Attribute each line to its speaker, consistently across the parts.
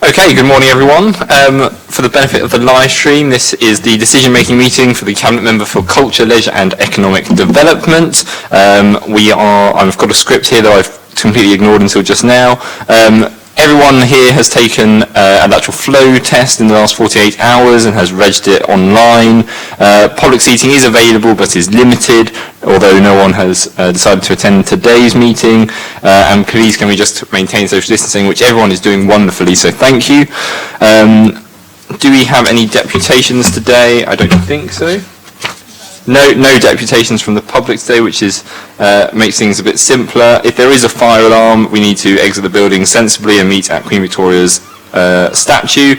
Speaker 1: Okay, good morning everyone. For the benefit of the live stream, this is the decision-making meeting for the Cabinet Member for Culture, Leisure and Economic Development. I've got a script here that I've completely ignored until just now. Everyone here has taken an actual flow test in the last 48 hours and has registered it online. Public seating is available but is limited, although no one has decided to attend today's meeting. And please can we just maintain social distancing, which everyone is doing wonderfully, so thank you. Do we have any deputations today? I don't think so. No deputations from the public today, which makes things a bit simpler. If there is a fire alarm, we need to exit the building sensibly and meet at Queen Victoria's statue.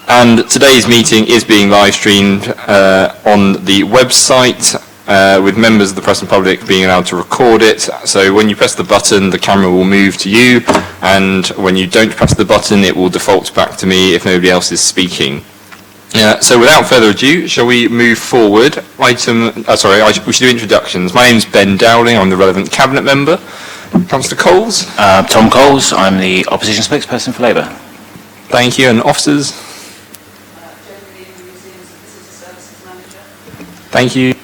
Speaker 1: And today's meeting is being live streamed on the website, with members of the press and public being allowed to record it. So when you press the button, the camera will move to you, and when you don't press the button, it will default back to me if nobody else is speaking. So without further ado, shall we move forward? We should do introductions. My name's Ben Dowling, I'm the relevant Cabinet Member. Councillor Coles?
Speaker 2: Tom Coles, I'm the Opposition Spokesperson for Labour.
Speaker 1: Thank you, and officers? Thank you.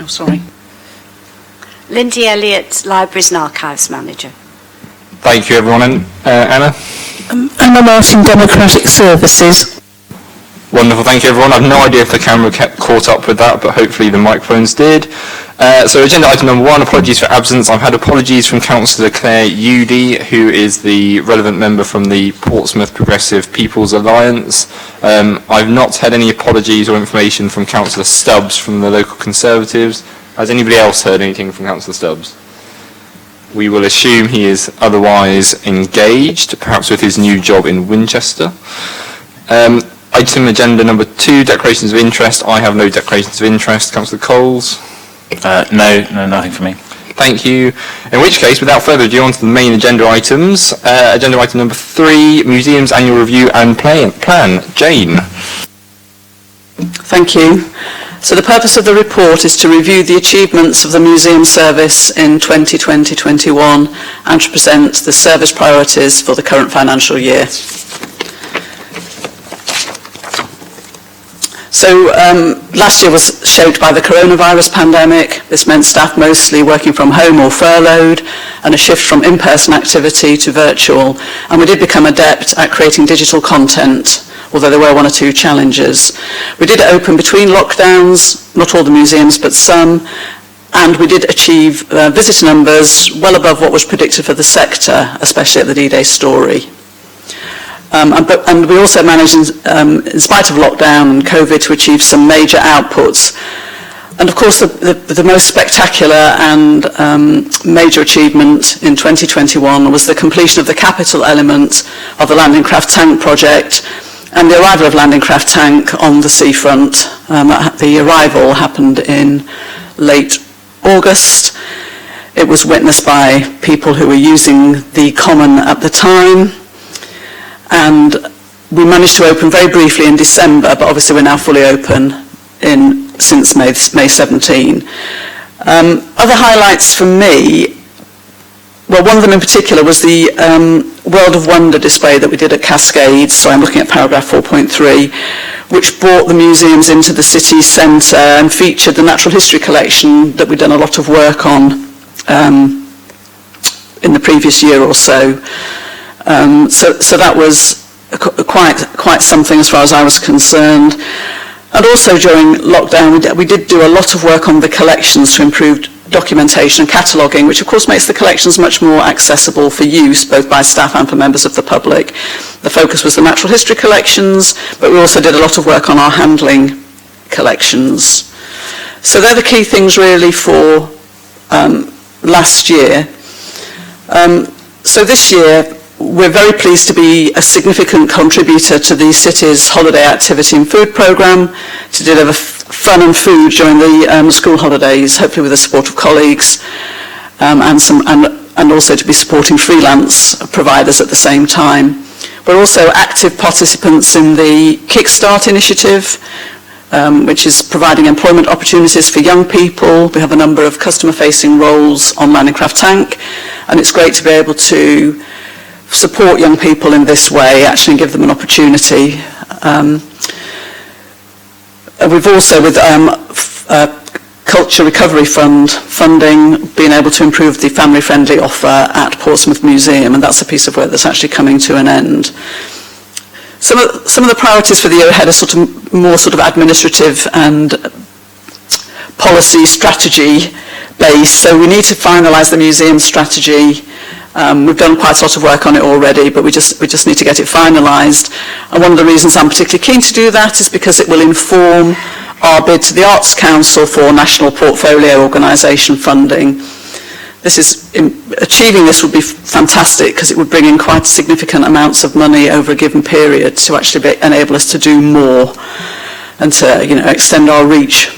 Speaker 3: Oh, sorry.
Speaker 4: Lindy Elliott, Libraries and Archives Manager.
Speaker 1: Thank you, everyone. And Anna?
Speaker 3: Emma Martin, Democratic Services.
Speaker 1: Wonderful, thank you everyone. I've no idea if the camera kept caught up with that, but hopefully the microphones did. So agenda item number 1, apologies for absence. I've had apologies from Councillor Claire Udy, who is the relevant member from the Portsmouth Progressive People's Alliance. I've not had any apologies or information from Councillor Stubbs from the local Conservatives. Has anybody else heard anything from Councillor Stubbs? We will assume he is otherwise engaged, perhaps with his new job in Winchester. Item agenda number 2, declarations of interest. I have no declarations of interest. Councillor Coles?
Speaker 2: No, nothing for me.
Speaker 1: Thank you. In which case, without further ado, on to the main agenda items. Agenda item number 3, Museums Annual Review and Plan. Jane?
Speaker 3: Thank you. So the purpose of the report is to review the achievements of the Museum Service in 2020-21 and to present the service priorities for the current financial year. So last year was shaped by the coronavirus pandemic. This meant staff mostly working from home or furloughed, and a shift from in-person activity to virtual. And we did become adept at creating digital content, although there were 1 or 2 challenges. We did open between lockdowns, not all the museums, but some, and we did achieve visitor numbers well above what was predicted for the sector, especially at the D-Day story. And we also managed, in spite of lockdown and COVID, to achieve some major outputs. And of course, the most spectacular and major achievement in 2021 was the completion of the capital element of the Landing Craft Tank project and the arrival of Landing Craft Tank on the seafront. The arrival happened in late August. It was witnessed by people who were using the common at the time. And we managed to open very briefly in December, but obviously we're now fully open since May 17. Other highlights for me, well, one of them in particular was the World of Wonder display that we did at Cascades, so I'm looking at paragraph 4.3, which brought the museums into the city centre and featured the natural history collection that we'd done a lot of work on in the previous year or so. So that was quite something as far as I was concerned. And also during lockdown, we did do a lot of work on the collections to improve documentation and cataloguing, which of course makes the collections much more accessible for use, both by staff and for members of the public. The focus was the natural history collections, but we also did a lot of work on our handling collections. So they're the key things really for last year. So this year, we're very pleased to be a significant contributor to the city's holiday activity and food programme to deliver fun and food during the school holidays, hopefully with the support of colleagues, and also to be supporting freelance providers at the same time. We're also active participants in the Kickstart initiative, which is providing employment opportunities for young people. We have a number of customer-facing roles on Landing Craft Tank, and it's great to be able to support young people in this way, actually give them an opportunity. We've also, with Culture Recovery Fund funding, been able to improve the family-friendly offer at Portsmouth Museum, and that's a piece of work that's actually coming to an end. Some of the priorities for the year ahead are more administrative and policy strategy based. So we need to finalise the museum strategy. We've done quite a lot of work on it already, but we just need to get it finalised. And one of the reasons I'm particularly keen to do that is because it will inform our bid to the Arts Council for National Portfolio Organisation funding. Achieving this would be fantastic because it would bring in quite significant amounts of money over a given period to actually enable us to do more and to extend our reach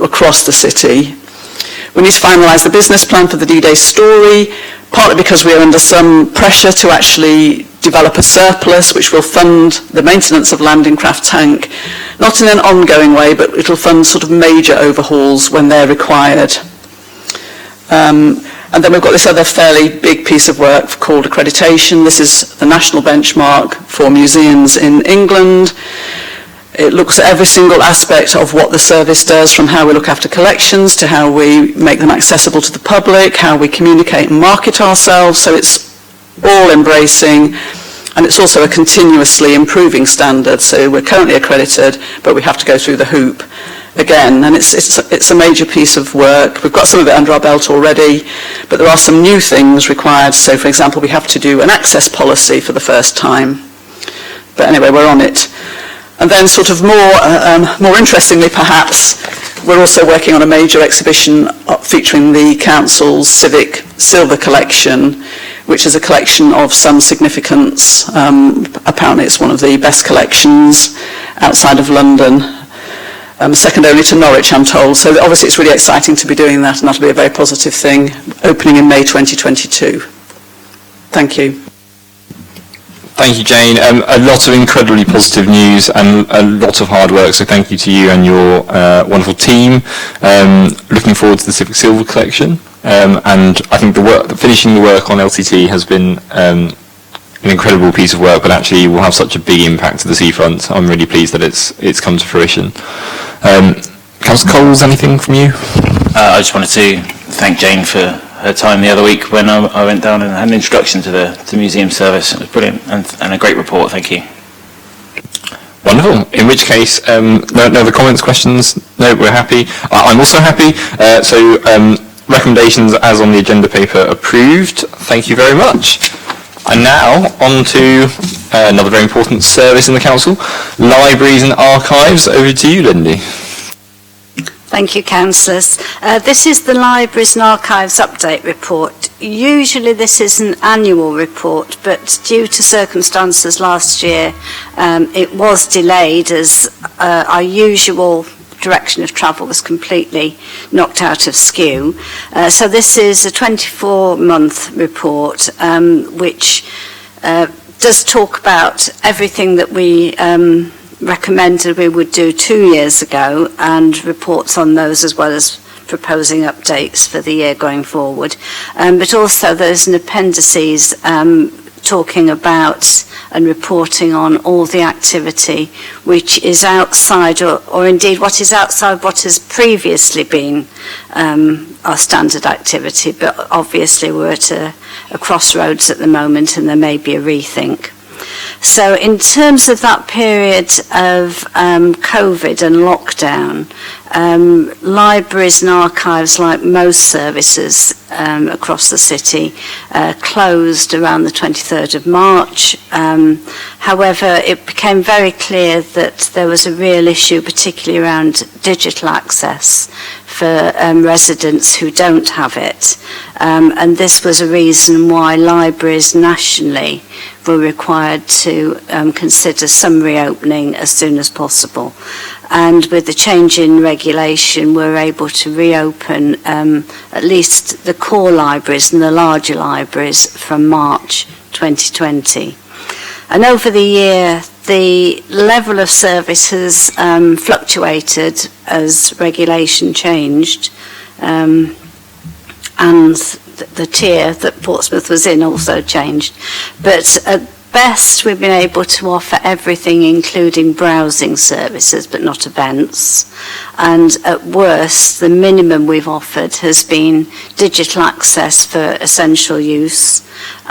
Speaker 3: across the city. We need to finalise the business plan for the D-Day story, partly because we are under some pressure to actually develop a surplus which will fund the maintenance of Landing Craft Tank, not in an ongoing way, but it will fund major overhauls when they're required. And then we've got this other fairly big piece of work called accreditation. This is the national benchmark for museums in England. It looks at every single aspect of what the service does, from how we look after collections to how we make them accessible to the public, how we communicate and market ourselves. So it's all embracing, and it's also a continuously improving standard. So we're currently accredited, but we have to go through the hoop again, and it's a major piece of work. We've got some of it under our belt already, but there are some new things required. So, for example, we have to do an access policy for the first time. But anyway, we're on it. And then more interestingly perhaps, we're also working on a major exhibition featuring the Council's Civic Silver Collection, which is a collection of some significance. Apparently it's one of the best collections outside of London, second only to Norwich, I'm told. So obviously it's really exciting to be doing that, and that'll be a very positive thing, opening in May 2022. Thank you.
Speaker 1: Thank you, Jane. A lot of incredibly positive news and a lot of hard work, so thank you to you and your wonderful team. Looking forward to the Civic Silver Collection, and I think finishing the work on LCT has been an incredible piece of work, but actually will have such a big impact to the seafront. I'm really pleased that it's come to fruition. Councillor Coles, anything from you?
Speaker 2: I just wanted to thank Jane for her time the other week when I went down and had an introduction to the museum service. It was brilliant and a great report. Thank you.
Speaker 1: Wonderful. In which case, no other comments, questions? No, we're happy. I'm also happy. So recommendations as on the agenda paper approved. Thank you very much. And now on to another very important service in the council, libraries and archives. Over to you, Lindy.
Speaker 4: Thank you, councillors. This is the Libraries and Archives Update Report. Usually this is an annual report, but due to circumstances last year, it was delayed as our usual direction of travel was completely knocked out of skew. So this is a 24-month report, which does talk about everything that we recommended we would do 2 years ago, and reports on those, as well as proposing updates for the year going forward. But also there's an appendices talking about and reporting on all the activity which is outside, or indeed what is outside what has previously been our standard activity. But obviously we're at a crossroads at the moment, and there may be a rethink. So in terms of that period of COVID and lockdown, libraries and archives, like most services across the city, closed around the 23rd of March. However, it became very clear that there was a real issue, particularly around digital access for residents who don't have it. And this was a reason why libraries nationally were required to consider some reopening as soon as possible. And with the change in regulation, we're able to reopen at least the core libraries and the larger libraries from March 2020. And over the year, the level of service has fluctuated as regulation changed. and the tier that Portsmouth was in also changed. But at best, we've been able to offer everything, including browsing services, but not events. And at worst, the minimum we've offered has been digital access for essential use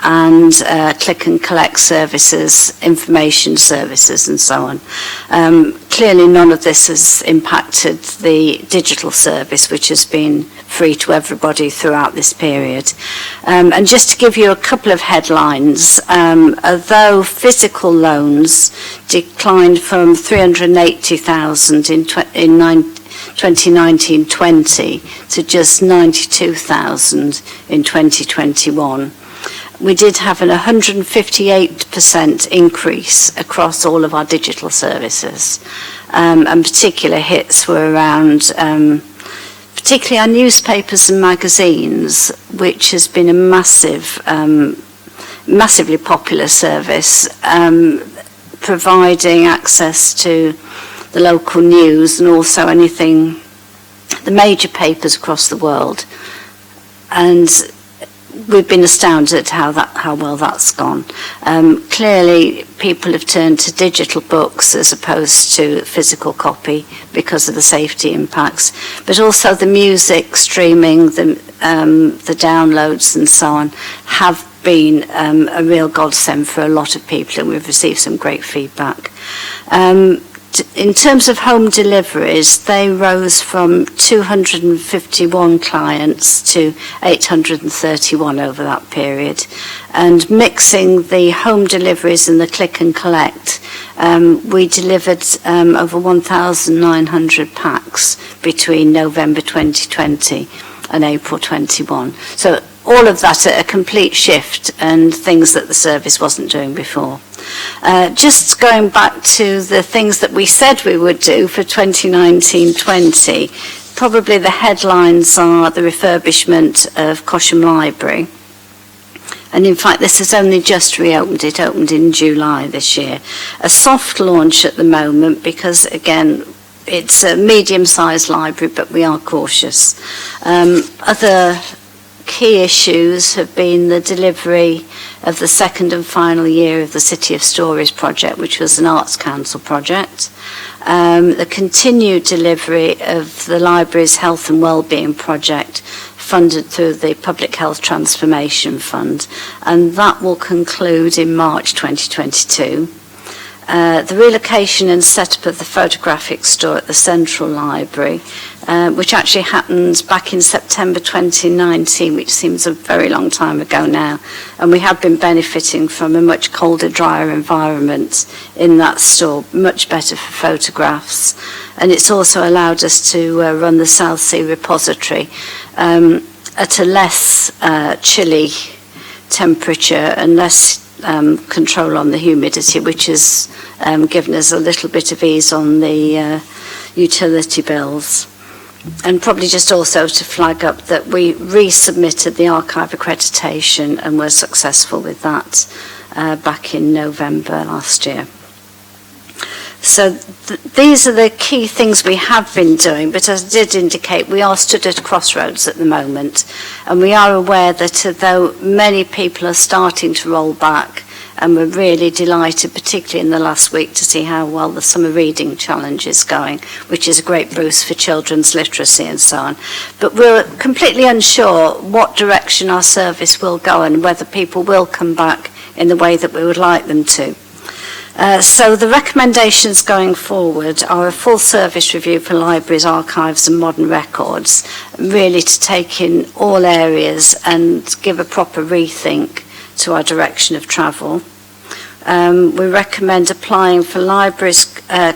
Speaker 4: and click and collect services, information services, and so on. Clearly, none of this has impacted the digital service, which has been free to everybody throughout this period. And just to give you a couple of headlines, although physical loans declined from 380,000 in 2019-20 to just 92,000 in 2021, we did have an 158% increase across all of our digital services. And particular hits were around particularly our newspapers and magazines, which has been a massively popular service, providing access to the local news and also anything, the major papers across the world. And we've been astounded at how well that's gone. Clearly, people have turned to digital books as opposed to physical copy because of the safety impacts, but also the music streaming, the downloads and so on have been a real godsend for a lot of people, and we've received some great feedback. In terms of home deliveries, they rose from 251 clients to 831 over that period. And mixing the home deliveries and the click and collect, we delivered over 1,900 packs between November 2020 and April 21. So all of that a complete shift and things that the service wasn't doing before. Just going back to the things that we said we would do for 2019-20, probably the headlines are the refurbishment of Cosham Library. And in fact, this has only just reopened. It opened in July this year. A soft launch at the moment because, again, it's a medium-sized library, but we are cautious. Other key issues have been the delivery of the second and final year of the City of Stories project, which was an Arts Council project, the continued delivery of the library's health and wellbeing project funded through the Public Health Transformation Fund, and that will conclude in March 2022. The relocation and setup of the photographic store at the Central Library, which actually happened back in September 2019, which seems a very long time ago now. And we have been benefiting from a much colder, drier environment in that store, much better for photographs. And it's also allowed us to run the South Sea repository at a less chilly temperature and less control on the humidity, which has given us a little bit of ease on the utility bills. And probably just also to flag up that we resubmitted the archive accreditation and were successful with that back in November last year. So these are the key things we have been doing, but as I did indicate, we are stood at a crossroads at the moment, and we are aware that although many people are starting to roll back, and we're really delighted, particularly in the last week, to see how well the summer reading challenge is going, which is a great boost for children's literacy and so on. But we're completely unsure what direction our service will go and whether people will come back in the way that we would like them to. So the recommendations going forward are a full service review for libraries, archives and modern records, really to take in all areas and give a proper rethink to our direction of travel. We recommend applying for Libraries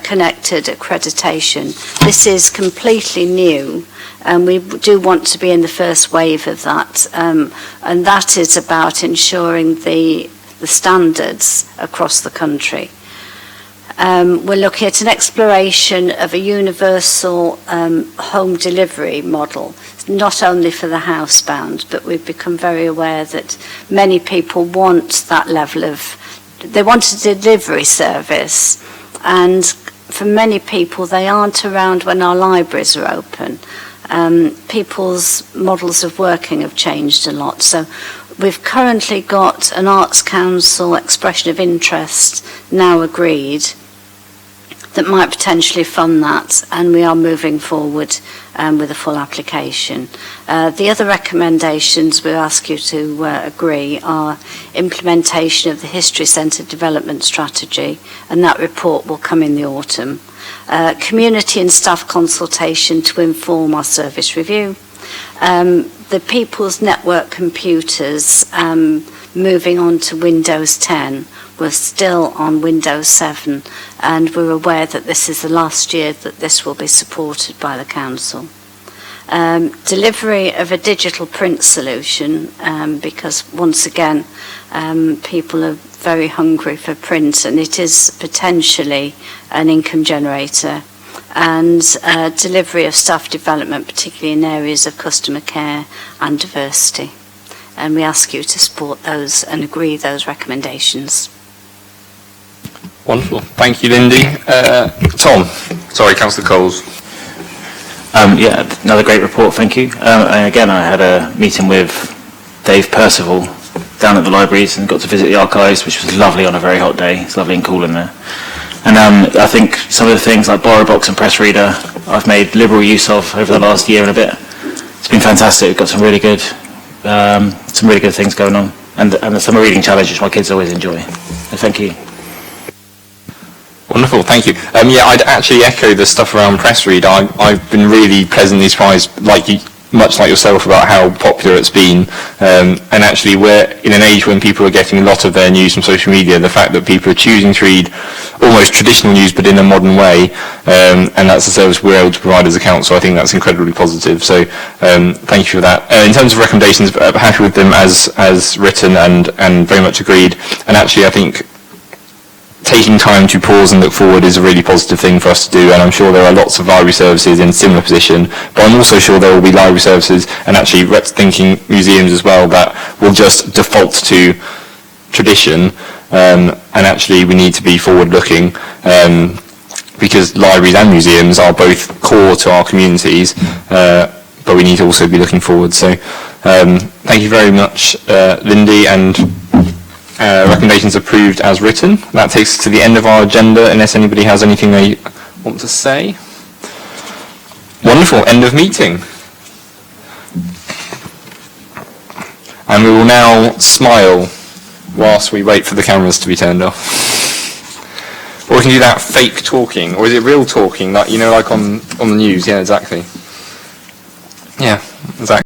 Speaker 4: Connected accreditation. This is completely new, and we do want to be in the first wave of that, and that is about ensuring the standards across the country. We're looking at an exploration of a universal home delivery model, not only for the housebound, but we've become very aware that many people want that level of, they want a delivery service, and for many people they aren't around when our libraries are open. people's models of working have changed a lot. So we've currently got an Arts Council expression of interest now agreed that might potentially fund that, and we are moving forward with a full application. The other recommendations we ask you to agree are implementation of the History Centre Development Strategy, and that report will come in the autumn. Community and staff consultation to inform our service review. The People's Network computers moving on to Windows 10. We're still on Windows 7, and we're aware that this is the last year that this will be supported by the Council. Delivery of a digital print solution, because once again, people are very hungry for print, and it is potentially an income generator. And delivery of staff development, particularly in areas of customer care and diversity. And we ask you to support those and agree those recommendations.
Speaker 1: Wonderful. Thank you, Lindy. Tom. Sorry, Councillor Coles.
Speaker 2: Yeah, another great report, thank you. And again, I had a meeting with Dave Percival down at the libraries and got to visit the archives, which was lovely on a very hot day. It's lovely and cool in there. And I think some of the things like Borrow Box and Press Reader, I've made liberal use of over the last year and a bit. It's been fantastic. We've got some really good things going on, and the summer reading challenge, which my kids always enjoy. So thank you.
Speaker 1: Wonderful, thank you. Yeah, I'd actually echo the stuff around Press Reader. I've been really pleasantly surprised, much like yourself, about how popular it's been. And actually, we're in an age when people are getting a lot of their news from social media. The fact that people are choosing to read almost traditional news, but in a modern way, and that's a service we're able to provide as a council. I think that's incredibly positive. So, thank you for that. In terms of recommendations, I'm happy with them as written and very much agreed. And actually, I think taking time to pause and look forward is a really positive thing for us to do, and I'm sure there are lots of library services in similar position, but I'm also sure there will be library services and actually thinking museums as well that will just default to tradition, and actually we need to be forward looking, because libraries and museums are both core to our communities, but we need to also be looking forward. So thank you very much, Lindy, and recommendations approved as written. That takes us to the end of our agenda, unless anybody has anything they want to say. Wonderful, end of meeting. And we will now smile whilst we wait for the cameras to be turned off. Or we can do that fake talking, or is it real talking, like, like on the news? Yeah, exactly. Yeah, exactly.